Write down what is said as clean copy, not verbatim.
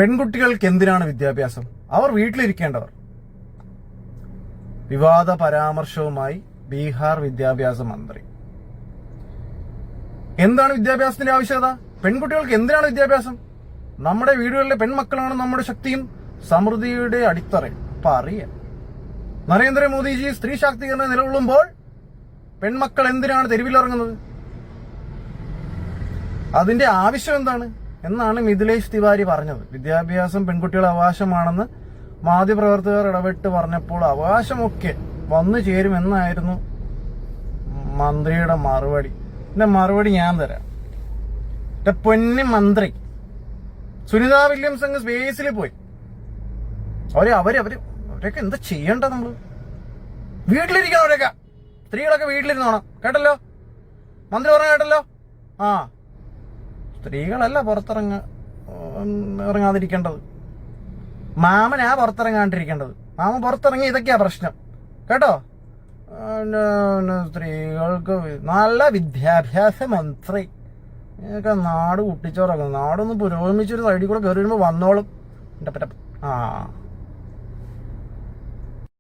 പെൺകുട്ടികൾക്ക് എന്തിനാണ് വിദ്യാഭ്യാസം? അവർ വീട്ടിലിരിക്കേണ്ടവർ. വിവാദ പരാമർശവുമായി ബീഹാർ വിദ്യാഭ്യാസ മന്ത്രി. എന്താണ് വിദ്യാഭ്യാസത്തിന്റെ ആവശ്യകത? പെൺകുട്ടികൾക്ക് എന്തിനാണ് വിദ്യാഭ്യാസം? നമ്മുടെ വീടുകളിലെ പെൺമക്കളാണ് നമ്മുടെ ശക്തിയും സമൃദ്ധിയുടെ അടിത്തറയും. അപ്പൊ അറിയാം, നരേന്ദ്രമോദിജി സ്ത്രീ ശാക്തീകരണം നിലകൊള്ളുമ്പോൾ പെൺമക്കൾ എന്തിനാണ് തെരുവിലിറങ്ങുന്നത്? അതിന്റെ ആവശ്യം എന്താണ് എന്നാണ് മിഥിലേഷ് തിവാരി പറഞ്ഞത്. വിദ്യാഭ്യാസം പെൺകുട്ടികളുടെ അവകാശമാണെന്ന് മാധ്യമപ്രവർത്തകർ ഇടപെട്ട് പറഞ്ഞപ്പോൾ അവകാശമൊക്കെ വന്നു ചേരുമെന്നായിരുന്നു മന്ത്രിയുടെ മറുപടി. എന്റെ മറുപടി ഞാൻ തരാം. എന്റെ പൊന്നു മന്ത്രി, സുനിത വില്യംസ് അങ്ങ് സ്പേസിൽ പോയി. അവരൊക്കെ എന്താ ചെയ്യണ്ട? നമ്മള് വീട്ടിലിരിക്കണം. അവരൊക്കെ സ്ത്രീകളൊക്കെ വീട്ടിലിരുന്നോണം. കേട്ടല്ലോ, മന്ത്രി പറഞ്ഞ കേട്ടല്ലോ. സ്ത്രീകളല്ല ഇറങ്ങാതിരിക്കേണ്ടത്. മാമനാ പുറത്തിറങ്ങാണ്ടിരിക്കേണ്ടത്. മാമൻ പുറത്തിറങ്ങി ഇതൊക്കെയാ പ്രശ്നം. കേട്ടോ, സ്ത്രീകൾക്ക് നല്ല വിദ്യാഭ്യാസ മന്ത്രി ഒക്കെ നാട് കുട്ടിച്ചോറൊക്കെ. നാടൊന്ന് പുരോഗമിച്ചൊരു സൈഡിൽ കൂടെ കയറി വരുമ്പോ വന്നോളും.